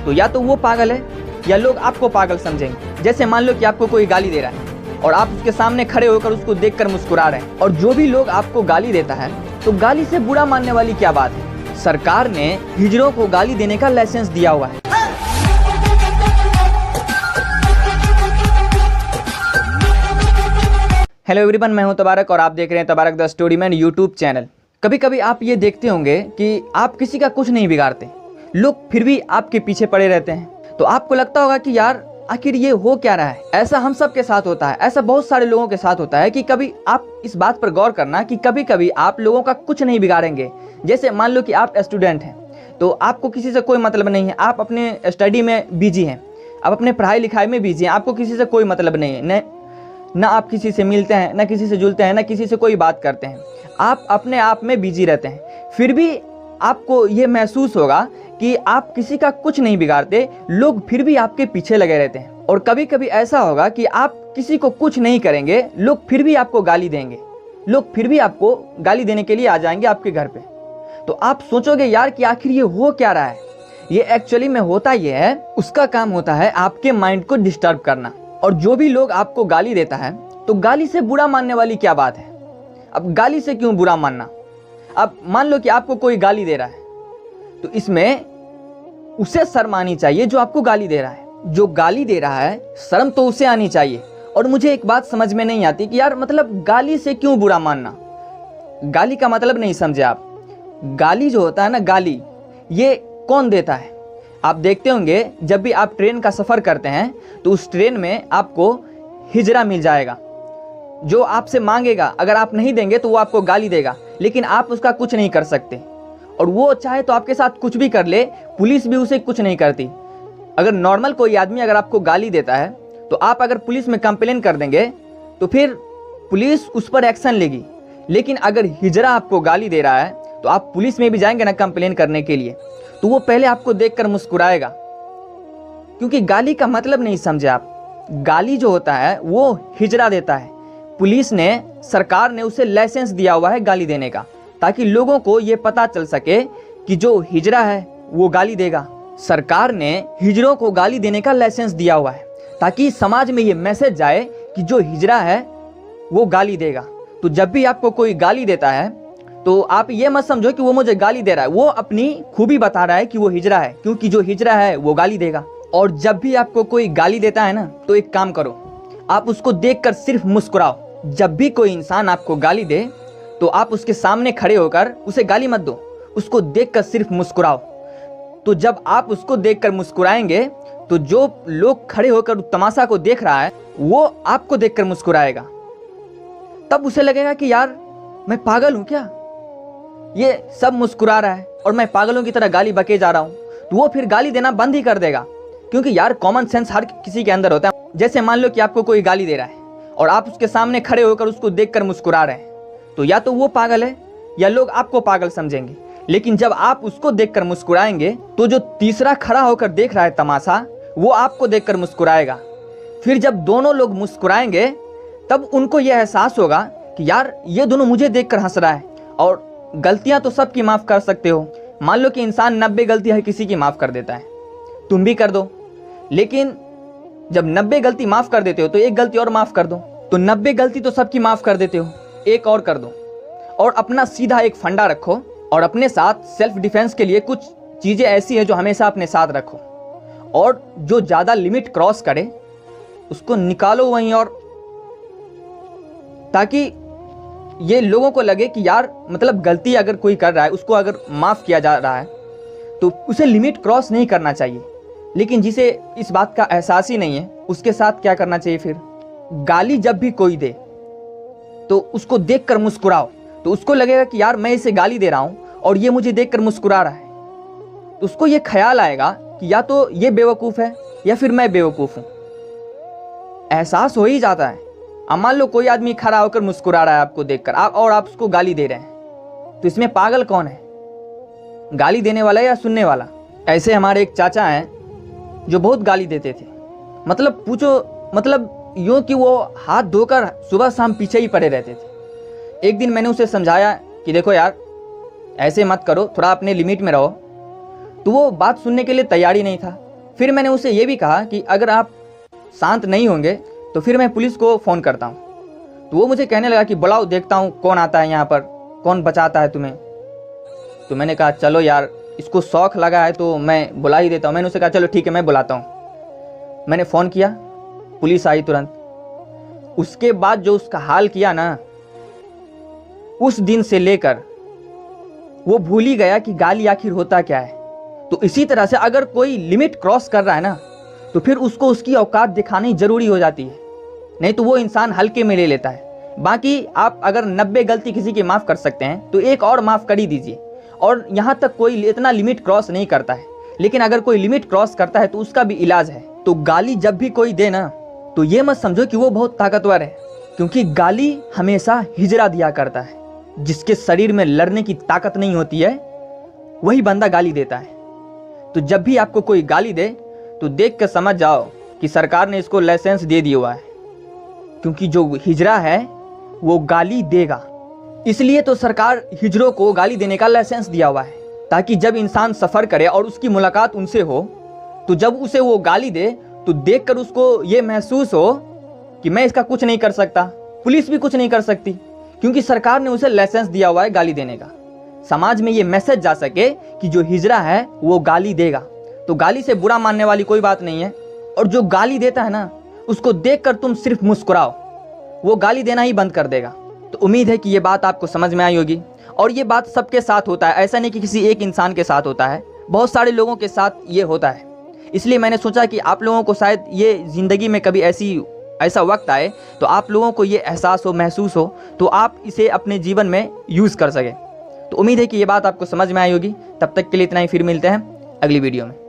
तो या तो वो पागल है या लोग आपको पागल समझेंगे। जैसे मान लो कि आपको कोई गाली दे रहा है और आप उसके सामने खड़े होकर उसको देखकर मुस्कुरा रहे हैं, और जो भी लोग आपको गाली देता है तो गाली से बुरा मानने वाली क्या बात है। सरकार ने हिजड़ों को गाली देने का लाइसेंस दिया हुआ है। हेलो एवरीवन, मैं हूं तबारक और आप देख रहे हैं तबारक the story man YouTube channel. कभी कभी आप ये देखते होंगे कि आप किसी का कुछ नहीं बिगाड़ते, लोग फिर भी आपके पीछे पड़े रहते हैं। तो आपको लगता होगा कि यार आखिर ये हो क्या रहा है। ऐसा हम सब के साथ होता है, ऐसा बहुत सारे लोगों के साथ होता है कि कभी आप इस बात पर गौर करना कि कभी कभी आप लोगों का कुछ नहीं बिगाड़ेंगे। जैसे मान लो कि आप स्टूडेंट हैं तो आपको किसी से कोई मतलब नहीं है, आप अपने स्टडी में बिजी हैं, आप अपने पढ़ाई लिखाई में बिजी हैं, आपको किसी से कोई मतलब नहीं है, ना आप किसी से मिलते हैं, ना किसी से जुलते हैं, ना किसी से कोई बात करते हैं, आप अपने आप में बिजी रहते हैं। फिर भी आपको ये महसूस होगा कि आप किसी का कुछ नहीं बिगाड़ते, लोग फिर भी आपके पीछे लगे रहते हैं। और कभी कभी ऐसा होगा कि आप किसी को कुछ नहीं करेंगे, लोग फिर भी आपको गाली देंगे, लोग फिर भी आपको गाली देने के लिए आ जाएंगे आपके घर पे। तो आप सोचोगे यार कि आखिर ये हो क्या रहा है। ये एक्चुअली में होता ये है, उसका काम होता है आपके माइंड को डिस्टर्ब करना। और जो भी लोग आपको गाली देता है तो गाली से बुरा मानने वाली क्या बात है। अब गाली से क्यों बुरा मानना। अब मान लो कि आपको कोई गाली दे रहा है तो इसमें उसे शर्म आनी चाहिए जो आपको गाली दे रहा है। जो गाली दे रहा है शर्म तो उसे आनी चाहिए। और मुझे एक बात समझ में नहीं आती कि यार मतलब गाली से क्यों बुरा मानना। गाली का मतलब नहीं समझे आप। गाली जो होता है ना, गाली ये कौन देता है। आप देखते होंगे जब भी आप ट्रेन का सफ़र करते हैं तो उस ट्रेन में आपको हिजड़ा मिल जाएगा जो आपसे मांगेगा, अगर आप नहीं देंगे तो वो आपको गाली देगा, लेकिन आप उसका कुछ नहीं कर सकते। और वो चाहे तो आपके साथ कुछ भी कर ले, पुलिस भी उसे कुछ नहीं करती। अगर नॉर्मल कोई आदमी अगर आपको गाली देता है तो आप अगर पुलिस में कंप्लेन कर देंगे तो फिर पुलिस उस पर एक्शन लेगी। लेकिन अगर हिजड़ा आपको गाली दे रहा है तो आप पुलिस में भी जाएंगे ना कंप्लेन करने के लिए, तो वो पहले आपको देखकर मुस्कुराएगा, क्योंकि गाली का मतलब नहीं समझे आप। गाली जो होता है वो हिजड़ा देता है। पुलिस ने, सरकार ने उसे लाइसेंस दिया हुआ है गाली देने का, ताकि लोगों को ये पता चल सके कि जो हिजड़ा है वो गाली देगा। सरकार ने हिजड़ों को गाली देने का लाइसेंस दिया हुआ है ताकि समाज में ये मैसेज जाए कि जो हिजड़ा है वो गाली देगा। तो जब भी आपको कोई गाली देता है तो आप ये मत समझो कि वो मुझे गाली दे रहा है, वो अपनी खूबी बता रहा है कि वो हिजड़ा है, क्योंकि जो हिजड़ा है वो गाली देगा। और जब भी आपको कोई गाली देता है ना तो एक काम करो, आप उसको देखकर सिर्फ मुस्कुराओ। जब भी कोई इंसान आपको गाली दे तो आप उसके सामने खड़े होकर उसे गाली मत दो, उसको देखकर सिर्फ मुस्कुराओ। तो जब आप उसको देखकर मुस्कुराएंगे तो जो लोग खड़े होकर तमाशा को देख रहा है वो आपको देखकर मुस्कुराएगा। तब उसे लगेगा कि यार मैं पागल हूं क्या, ये सब मुस्कुरा रहा है और मैं पागलों की तरह गाली बके जा रहा हूं। तो वो फिर गाली देना बंद ही कर देगा, क्योंकि यार कॉमन सेंस हर किसी के अंदर होता है। जैसे मान लो कि आपको कोई गाली दे रहा है और आप उसके सामने खड़े होकर उसको देखकर मुस्कुरा रहे हैं, तो या तो वो पागल है या लोग आपको पागल समझेंगे। लेकिन जब आप उसको देखकर मुस्कुराएंगे तो जो तीसरा खड़ा होकर देख रहा है तमाशा, वो आपको देखकर मुस्कुराएगा। फिर जब दोनों लोग मुस्कुराएंगे तब उनको यह एहसास होगा कि यार ये दोनों मुझे देखकर हंस रहा है। और गलतियां तो सबकी माफ़ कर सकते हो। मान लो कि इंसान 90 गलती हर किसी की माफ़ कर देता है, तुम भी कर दो। लेकिन जब 90 गलती माफ़ कर देते हो तो एक गलती और माफ़ कर दो। तो 90 गलती तो सबकी माफ़ कर देते हो, एक और कर दो। और अपना सीधा एक फंडा रखो और अपने साथ सेल्फ डिफेंस के लिए कुछ चीज़ें ऐसी है जो हमेशा अपने साथ रखो। और जो ज़्यादा लिमिट क्रॉस करे उसको निकालो वहीं, और ताकि ये लोगों को लगे कि यार मतलब गलती अगर कोई कर रहा है, उसको अगर माफ़ किया जा रहा है तो उसे लिमिट क्रॉस नहीं करना चाहिए। लेकिन जिसे इस बात का एहसास ही नहीं है उसके साथ क्या करना चाहिए। फिर गाली जब भी कोई दे तो उसको देखकर मुस्कुराओ, तो उसको लगेगा कि यार मैं इसे गाली दे रहा हूँ और ये मुझे देखकर मुस्कुरा रहा है। तो उसको ये ख्याल आएगा कि या तो ये बेवकूफ़ है या फिर मैं बेवकूफ़ हूँ। एहसास हो ही जाता है। अब मान लो कोई आदमी खड़ा होकर मुस्कुरा रहा है आपको देखकर, और आप उसको गाली दे रहे हैं, तो इसमें पागल कौन है, गाली देने वाला या सुनने वाला। ऐसे हमारे एक चाचा हैं जो बहुत गाली देते थे, मतलब पूछो, मतलब यूँ कि वो हाथ धोकर सुबह शाम पीछे ही पड़े रहते थे। एक दिन मैंने उसे समझाया कि देखो यार ऐसे मत करो, थोड़ा अपने लिमिट में रहो। तो वो बात सुनने के लिए तैयार ही नहीं था। फिर मैंने उसे ये भी कहा कि अगर आप शांत नहीं होंगे तो फिर मैं पुलिस को फ़ोन करता हूँ। तो वो मुझे कहने लगा कि बुलाओ, देखता हूँ कौन आता है यहाँ पर, कौन बचाता है तुम्हें। तो मैंने कहा चलो यार, इसको शौक लगा है तो मैं बुला ही देता हूँ। मैंने उसे कहा चलो ठीक है, मैं बुलाता हूँ। मैंने फ़ोन किया, पुलिस आई तुरंत। उसके बाद जो उसका हाल किया ना, उस दिन से लेकर वो भूल ही गया कि गाली आखिर होता क्या है। तो इसी तरह से अगर कोई लिमिट क्रॉस कर रहा है ना, तो फिर उसको उसकी औकात दिखानी जरूरी हो जाती है, नहीं तो वो इंसान हल्के में ले लेता है। बाकी आप अगर 90 गलती किसी की माफ़ कर सकते हैं तो एक और माफ़ कर ही दीजिए। और यहाँ तक कोई इतना लिमिट क्रॉस नहीं करता है, लेकिन अगर कोई लिमिट क्रॉस करता है तो उसका भी इलाज है। तो गाली जब भी कोई दे ना, तो ये मत समझो कि वो बहुत ताकतवर है, क्योंकि गाली हमेशा हिजड़ा दिया करता है। जिसके शरीर में लड़ने की ताकत नहीं होती है वही बंदा गाली देता है। तो जब भी आपको कोई गाली दे तो देख कर समझ जाओ कि सरकार ने इसको लाइसेंस दे दिया हुआ है, क्योंकि जो हिजड़ा है वो गाली देगा। इसलिए तो सरकार हिजड़ों को गाली देने का लाइसेंस दिया हुआ है, ताकि जब इंसान सफ़र करे और उसकी मुलाकात उनसे हो तो जब उसे वो गाली दे तो देखकर उसको ये महसूस हो कि मैं इसका कुछ नहीं कर सकता, पुलिस भी कुछ नहीं कर सकती, क्योंकि सरकार ने उसे लाइसेंस दिया हुआ है गाली देने का। समाज में ये मैसेज जा सके कि जो हिजड़ा है वो गाली देगा। तो गाली से बुरा मानने वाली कोई बात नहीं है। और जो गाली देता है ना, उसको देखकर तुम सिर्फ मुस्कुराओ, वो गाली देना ही बंद कर देगा। तो उम्मीद है कि ये बात आपको समझ में आई होगी। और ये बात सबके साथ होता है, ऐसा नहीं कि किसी एक इंसान के साथ होता है, बहुत सारे लोगों के साथ ये होता है। इसलिए मैंने सोचा कि आप लोगों को शायद ये ज़िंदगी में कभी ऐसा वक्त आए तो आप लोगों को ये एहसास हो, महसूस हो, तो आप इसे अपने जीवन में यूज़ कर सकें। तो उम्मीद है कि ये बात आपको समझ में आई होगी। तब तक के लिए इतना ही, फिर मिलते हैं अगली वीडियो में।